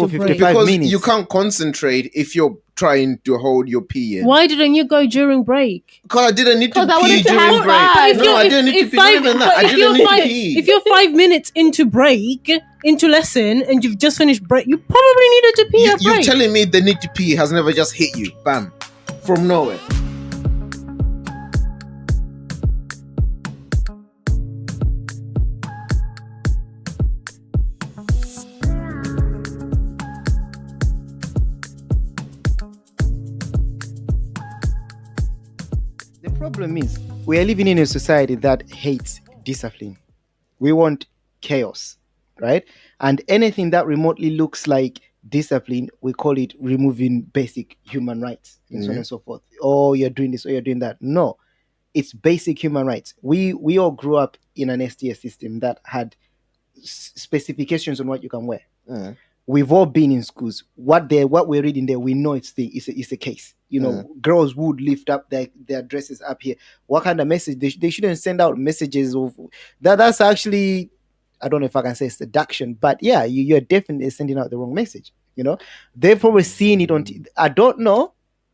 for 55 because minutes. You can't concentrate if you're trying to hold your pee in. Why didn't you go during break? Because I didn't need to Because I pee wanted to during have break. fun. No, I didn't need to pee. Not even that. I didn't need to pee. If you're 5 minutes into break, into lesson, and you've just finished break, you probably needed to pee at break. You're telling me the need to pee has never just hit you, bam, from nowhere. The problem is we are living in a society that hates discipline. We want chaos, right? And anything that remotely looks like discipline, we call it removing basic human rights and so on and so forth. Oh, you're doing this or you're doing that. No, it's basic human rights. We all grew up in an STS system that had specifications on what you can wear. We've all been in schools. What we're reading there, we know it's a case. You know, girls would lift up their dresses up here. What kind of message? They shouldn't send out messages of that. That's actually, I don't know if I can say seduction, but yeah, you're definitely sending out the wrong message. You know, they've probably seen it on. I don't know,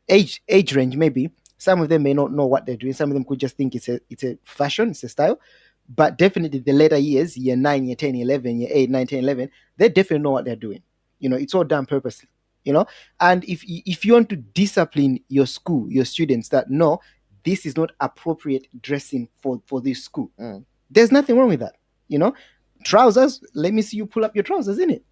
age range maybe. Some of them may not know what they're doing. Some of them could just think it's a fashion, it's a style. But definitely the later years, year 9, year 10, year 11, year 8, 9, 10, 11, they definitely know what they're doing. You know, it's all done purposely, you know. And if you want to discipline your school, your students that, no, this is not appropriate dressing for this school. There's nothing wrong with that, you know. Trousers, let me see you pull up your trousers, innit?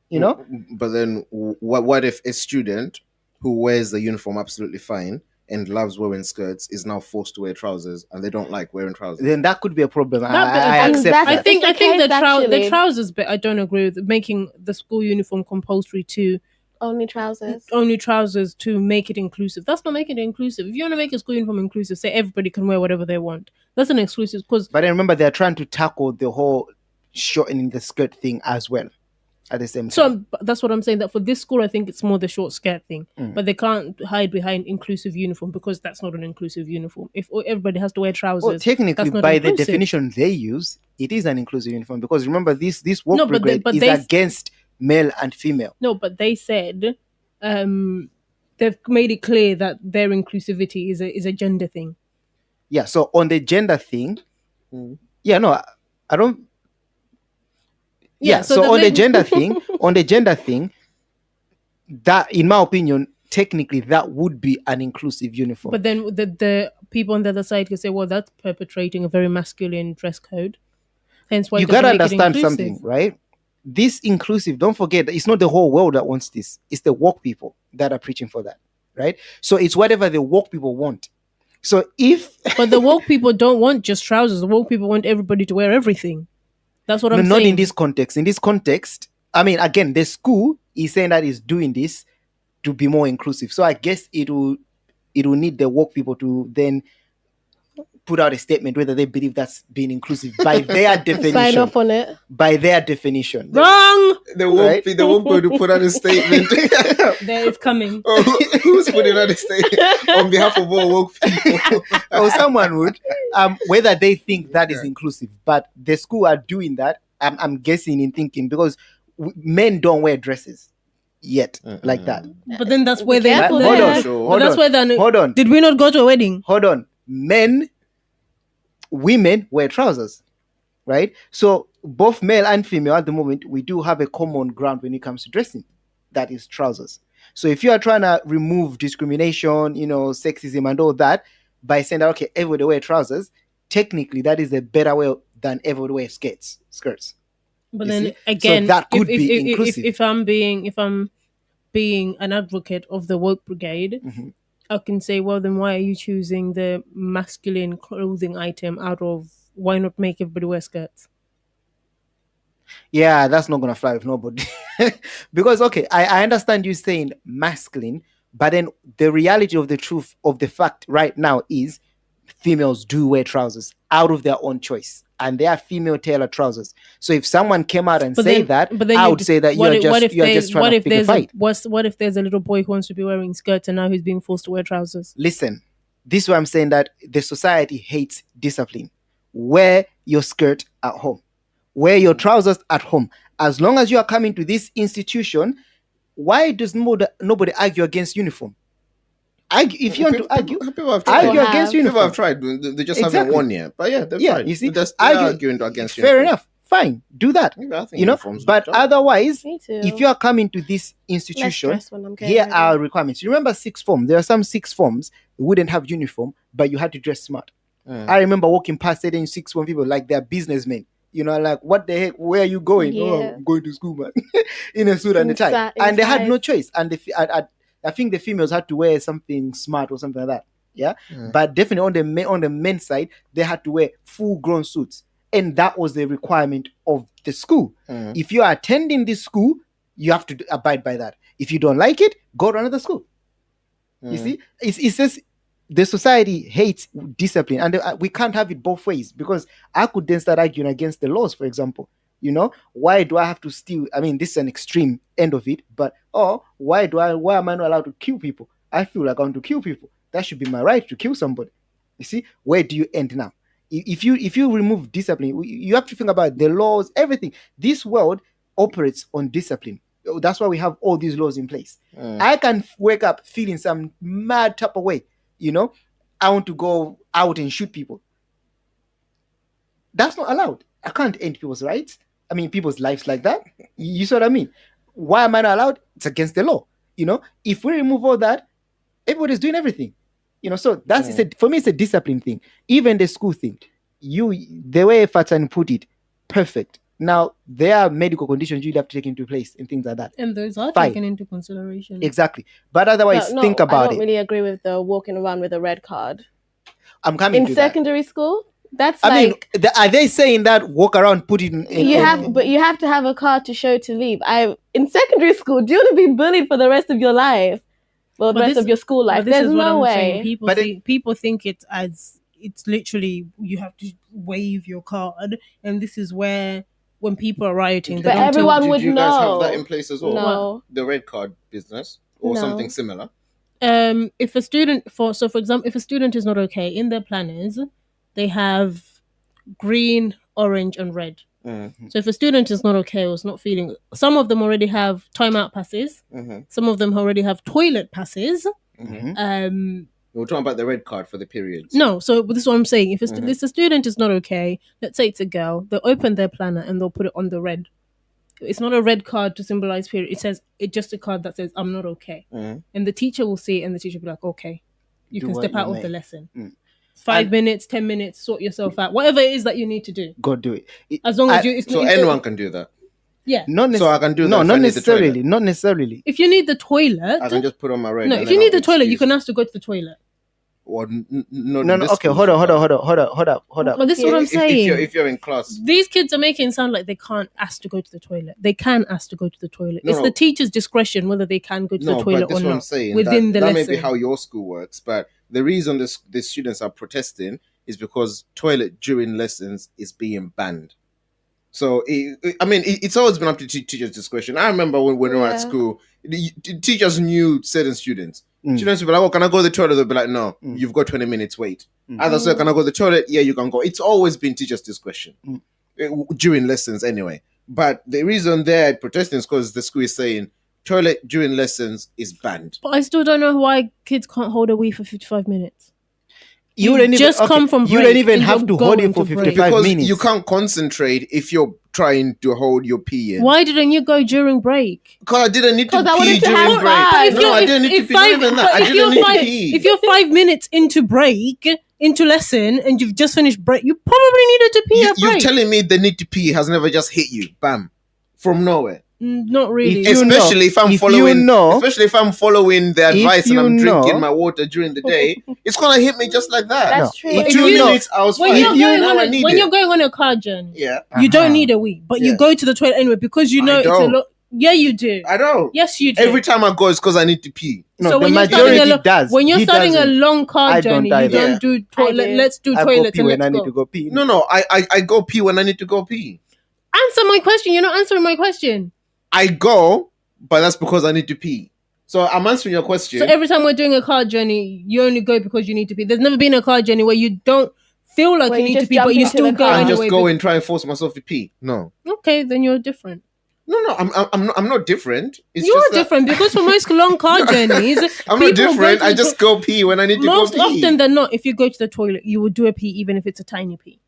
You know? But then what if a student who wears the uniform absolutely fine and loves wearing skirts is now forced to wear trousers and they don't like wearing trousers? Then that could be a problem. I accept that. I think the trousers bit I don't agree with, making the school uniform compulsory to only trousers to make it inclusive. That's not making it inclusive. If you want to make a school uniform inclusive, say everybody can wear whatever they want. That's an exclusive. But then remember, they're trying to tackle the whole shortening the skirt thing as well at the same time. So that's what I'm saying, that for this school I think it's more the short skirt thing, but they can't hide behind inclusive uniform because that's not an inclusive uniform. If everybody has to wear trousers, well, technically by the definition they use, it is an inclusive uniform, because remember this work brigade is against male and female. No, but they said they've made it clear that their inclusivity is a gender thing. Yeah, so on the gender thing, I don't. Yeah, so on the gender thing, that, in my opinion, technically that would be an inclusive uniform. But then the people on the other side can say, well, that's perpetrating a very masculine dress code. Hence why you gotta understand something, right? This inclusive, don't forget that it's not the whole world that wants this. It's the woke people that are preaching for that, right? So it's whatever the woke people want. So but the woke people don't want just trousers. The woke people want everybody to wear everything. That's what I'm saying. Not in this context. In this context, I mean, again, the school is saying that it's doing this to be more inclusive. So I guess it will need the woke people to then put out a statement whether they believe that's being inclusive by their definition. Sign off on it. By their definition. Wrong! They won't go to put out a statement. There it's coming. Who's putting out a statement on behalf of all woke people? Or someone would, whether they think that is inclusive. But the school are doing that, I'm guessing in thinking, because men don't wear dresses yet like that. But then that's where they... Hold on. Did we not go to a wedding? Hold on. Women wear trousers, right? So both male and female at the moment, we do have a common ground when it comes to dressing. That is trousers. So if you are trying to remove discrimination, sexism and all that by saying that, okay, everybody wear trousers, technically that is a better way than everybody wear skirts. But then again, so that could be inclusive. If I'm being an advocate of the woke brigade, I can say, well, then why are you choosing the masculine clothing item out of, why not make everybody wear skirts? Yeah, that's not going to fly with nobody. Because, okay, I understand you saying masculine, but then the reality of the truth of the fact right now is females do wear trousers out of their own choice. And they are female tailored trousers. So if someone came out and say that, I would say that you're just trying to pick a fight. What if there's a little boy who wants to be wearing skirts and now he's being forced to wear trousers? Listen, this is why I'm saying that the society hates discipline. Wear your skirt at home. Wear your trousers at home. As long as you are coming to this institution, why does nobody argue against uniform? If you want to argue, people have tried. argue against People uniform. have tried. They just Exactly. haven't won yet. But yeah, they've tried. You see, they're arguing against fair uniform. enough, fine, do that. Yeah, I think You know, uniforms but look tough. otherwise, Me too. if you are coming to this Less institution, stress when I'm getting here ready. are requirements. You remember sixth form? There are some sixth forms who wouldn't have uniform, but you had to dress smart. I remember walking past certain sixth form people like they're businessmen. You know, like, what the heck? Where are you going? Oh, Yeah. I'm going to school, man. In a suit and a tie. And they had no choice. And I think the females had to wear something smart or something like that. Yeah. But definitely on the men's side, they had to wear full-grown suits. And that was the requirement of the school. If you are attending this school, you have to abide by that. If you don't like it, go to another school. You see, it's just the society hates discipline, and we can't have it both ways, because I could then start arguing against the laws. For example, you know, why do I have to steal? I mean, this is an extreme end of it, but why am I not allowed to kill people? I feel like I want to kill people. That should be my right to kill somebody. You see, where do you end now? If you remove discipline, you have to think about the laws, everything. This world operates on discipline. That's why we have all these laws in place. I can wake up feeling some mad type of way. You know, I want to go out and shoot people. That's not allowed. I can't end people's rights. I mean, people's lives like that. You see what I mean? Why am I not allowed? It's against the law. You know, if we remove all that, everybody's doing everything. You know, so that's for me, it's a discipline thing. Even the school thing, the way Fatan put it, perfect. Now, there are medical conditions you'd have to take into place and things like that. And those are Fine. taken into consideration. Exactly. But otherwise, think about it. I don't really agree with the walking around with a red card. I'm coming to in secondary school. That's mean, are they saying that walk around, put it in? But you have to have a card to show to leave. In secondary school, do you want to be bullied for the rest of your life? Well, the rest of your school life. There's no way. People think it's literally you have to wave your card, and this is where when people are rioting, but everyone would know. Did you guys have that in place as well? No. The red card business or something similar? If a student for example, if a student is not okay in their planners, they have green, orange, and red. So if a student is not okay or is not feeling, some of them already have timeout passes. Some of them already have toilet passes. We're talking about the red card for the periods. No, so this is what I'm saying. If the student is not okay, let's say it's a girl, they'll open their planner and they'll put it on the red. It's not a red card to symbolize period. It's just a card that says I'm not okay, and the teacher will see it, and the teacher will be like, okay, you can step out of the lesson. 5 minutes, 10 minutes, sort yourself out. Whatever it is that you need to do, go do it. As long as you. So anyone can do that. Yeah. So I can do that. No, not necessarily. Not necessarily. If you need the toilet, I can just put on my red. No, if you need the toilet, you can ask to go to the toilet. Or no. Okay, hold up. But this is what I'm saying. If you're in class, these kids are making it sound like they can't ask to go to the toilet. They can ask to go to the toilet. It's the teacher's discretion whether they can go to the toilet or not. Within the lesson, that may be how your school works. But the reason the students are protesting is because toilet during lessons is being banned. So, it's always been up to teachers' discretion. I remember when we were at school, teachers knew certain students. Students would be like, oh, can I go to the toilet? They'll be like, no, you've got 20 minutes, wait. Others say, can I go to the toilet? Yeah, you can go. It's always been teachers' discretion during lessons anyway. But the reason they're protesting is because the school is saying toilet during lessons is banned. But I still don't know why kids can't hold a wee for 55 minutes. You don't even have to hold it for 55 because minutes. You can't concentrate if you're trying to hold your pee in. Why didn't you go during break? Because I didn't need to pee during break. I didn't need to pee. If you're 5 minutes into break, into lesson, and you've just finished break, you probably needed to pee at break. You're telling me the need to pee has never just hit you, bam, from nowhere. Not really. Especially if I'm following the advice and I'm drinking my water during the day, it's gonna hit me just like that. That's true. For 2 minutes, I was fine. When you're going on a car journey, you don't need a wee, but you go to the toilet anyway because you know it's a lot. Yeah, you do. I don't. Yes, you do. Every time I go, it's because I need to pee. No, so the majority does. When you're starting a long car journey, you don't do toilet. Let's do toilets and let's go. I need to go pee. No, I go pee when I need to go pee. Answer my question. You're not answering my question. I go, but that's because I need to pee. So I'm answering your question. So every time we're doing a car journey, you only go because you need to pee. There's never been a car journey where you don't feel like you need to pee, but you still go anyway. And just go and try and force myself to pee. No. Okay, then you're different. No, I'm not different. It's You're just that different because for most long car journeys, I'm not people go different. to I the just go pee when I need to go most pee. often than not, if you go to the toilet, you will do a pee even if it's a tiny pee.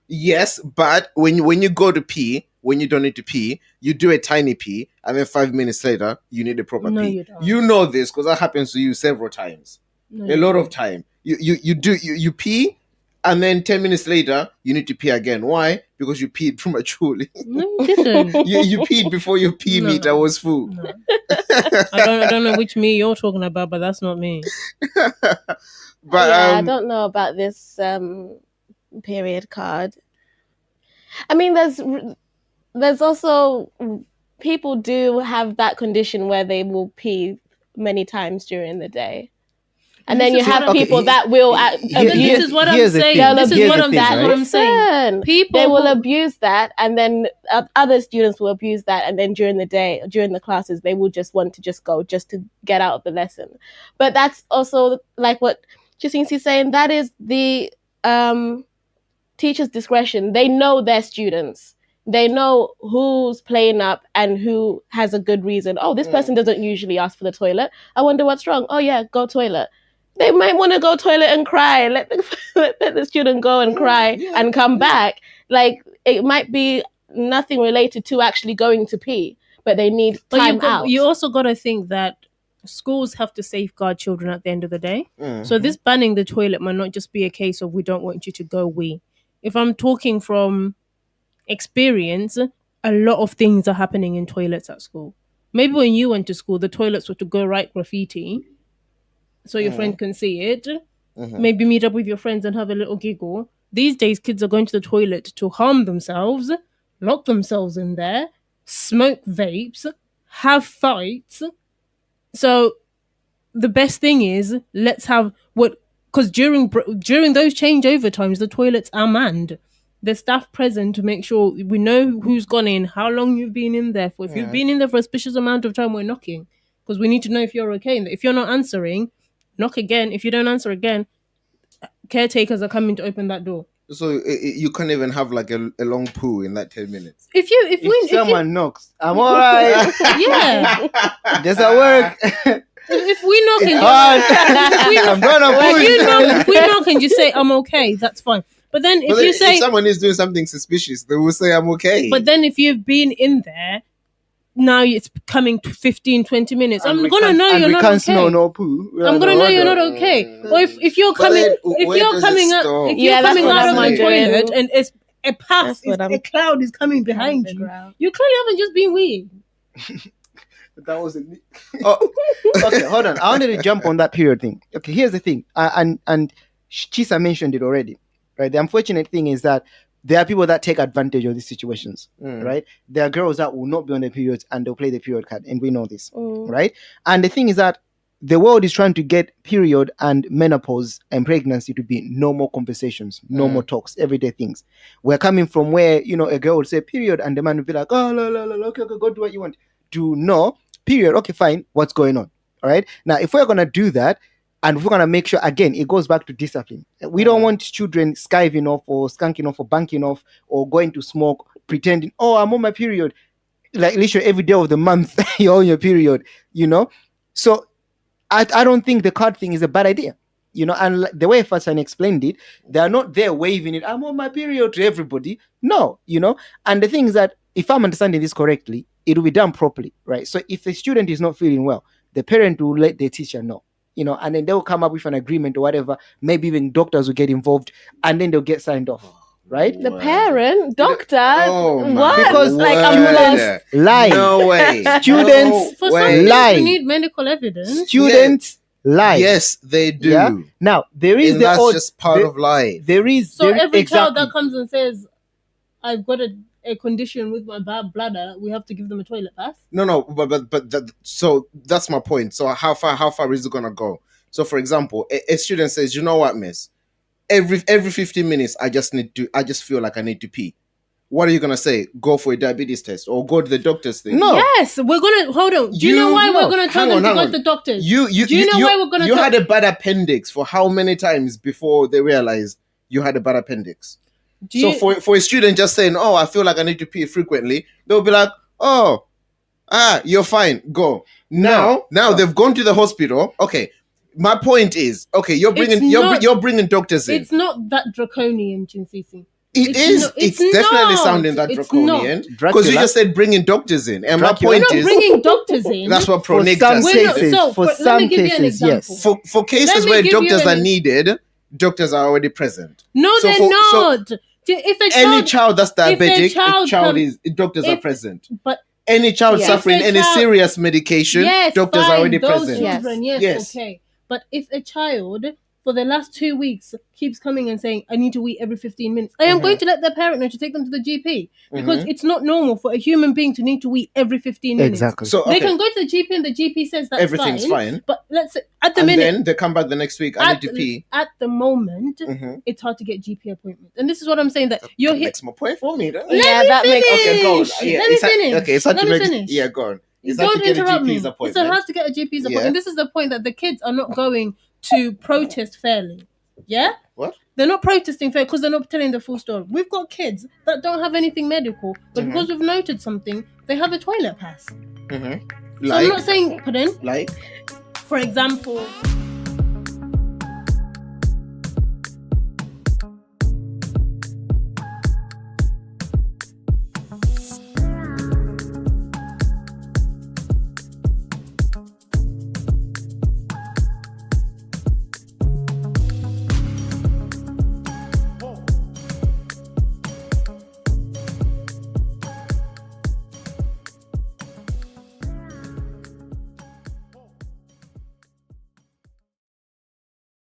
Yes, but when you go to pee, when you don't need to pee, you do a tiny pee, and then 5 minutes later, you need a proper No, pee. you don't. You know this because that happens to you several times. No, A you lot don't. of time. You pee, and then 10 minutes later, you need to pee again. Why? Because you peed prematurely. No, you didn't. you peed before your pee No. meter was full. No. I don't know which me you're talking about, but that's not me. But I don't know about this period card. I mean, there's also people do have that condition where they will pee many times during the day. And then you have people that will abuse. This is what I'm here's the saying. thing. This is Here's what the I'm thing, saying. right? What I'm saying. Listen, People they will who- abuse that, and then other students will abuse that, and then during the day, during the classes, they will just want to just go just to get out of the lesson. But that's also like what Chisinsi's saying. That is the teacher's discretion. They know their students. They know who's playing up and who has a good reason. Oh, this person doesn't usually ask for the toilet. I wonder what's wrong. Oh yeah, go toilet. They might want to go toilet and cry. Let the student go and cry and come back. Like, it might be nothing related to actually going to pee, but they need time out. You also got to think that schools have to safeguard children at the end of the day. So this banning the toilet might not just be a case of we don't want you to go wee. If I'm talking from experience, a lot of things are happening in toilets at school. Maybe when you went to school, the toilets were to go right graffiti so your friend can see it. Maybe meet up with your friends and have a little giggle. These days, kids are going to the toilet to harm themselves, lock themselves in there, smoke vapes, have fights. So the best thing is, let's have because during those changeover times, the toilets are manned. There's staff present to make sure we know who's gone in, how long you've been in there for. If you've been in there for a suspicious amount of time, we're knocking because we need to know if you're okay. If you're not answering, knock again. If you don't answer again, caretakers are coming to open that door. So you can't even have like a long poo in that 10 minutes. If someone knocks, I'm all right. Yeah. Does that work? If we knock and I'm gonna push. if we knock and you say I'm okay, that's fine. But then if someone is doing something suspicious, they will say I'm okay. But then if you've been in there, now it's coming to 15, 20 minutes. I'm gonna know you're not okay. No poo. I'm gonna know you're not okay. Or if you're coming, if you're coming out of the toilet and it's a path, a cloud is coming behind you, you clearly haven't just been weird. That wasn't me. Okay, hold on. I wanted to jump on that period thing. Okay, here's the thing. And Chisa mentioned it already, right? The unfortunate thing is that there are people that take advantage of these situations, right? There are girls that will not be on the periods and they'll play the period card, and we know this, right? And the thing is that the world is trying to get period and menopause and pregnancy to be normal conversations, normal talks, everyday things. We're coming from where, a girl would say period and the man would be like, oh, okay, go do what you want. To no, period, okay, fine, what's going on? All right. Now, if we're going to do that, and we're going to make sure, again, it goes back to discipline. We don't want children skiving off or skunking off or banking off or going to smoke, pretending, oh, I'm on my period. Like literally every day of the month, you're on your period, So I don't think the card thing is a bad idea. And the way Fasan explained it, they are not there waving it, I'm on my period to everybody. No, And the thing is that if I'm understanding this correctly, it will be done properly, right? So if the student is not feeling well, the parent will let the teacher know. And then they'll come up with an agreement or whatever. Maybe even doctors will get involved, and then they'll get signed off, right? The parent, doctor, what? Because students lie. No way. Students For some things, you need medical evidence. Students lie. Yes, they do. Yeah? Now there is that's just part of life. Every child that comes and says, "I've got a condition with my bad bladder," we have to give them a toilet pass. No, but so that's my point. So how far is it gonna go? So for example, a student says, you know what, miss, every 15 minutes I just feel like I need to pee. What are you gonna say? Go for a diabetes test or go to the doctor's thing? No. Yes, we're gonna hold on. Do you know why we're gonna tell them to go to the doctors? Do you know why we're gonna? You had a bad appendix for how many times before they realized you had a bad appendix? For a student just saying, oh, I feel like I need to pee frequently, they'll be like, oh, You're fine. Go. Now they've gone to the hospital. Okay. My point is, okay, you're bringing doctors in. It's not that draconian, Chinsisi. It's definitely sounding that draconian because you just said bringing doctors in, and my point is bringing doctors in. That's what for some cases. For some cases, yes. For cases where doctors are needed, doctors are already present. No, they're not. If any child that's diabetic, doctors are present. But any child suffering any serious medication, doctors are already present. Children, yes, okay. But if a child for the last 2 weeks keeps coming and saying, I need to eat every 15 minutes, I am going to let their parent know to take them to the GP because it's not normal for a human being to need to eat every 15 minutes. Exactly. So they can go to the GP and the GP says that's everything's fine. But let's say at the minute, then they come back the next week. I need to pee. At the moment, it's hard to get GP appointments, and this is what I'm saying that you're here. Makes more point for me. Let me finish. Okay, go on. Let me finish. Okay, it's hard let to me make. Finish. Yeah, go on. Don't interrupt me. It's hard to get a GP's appointment, and this is the point that the kids are not going to protest fairly. Yeah? What? They're not protesting fair because they're not telling the full story. We've got kids that don't have anything medical, but because we've noted something, they have a toilet pass. So I'm not saying, pardon? Like? For example,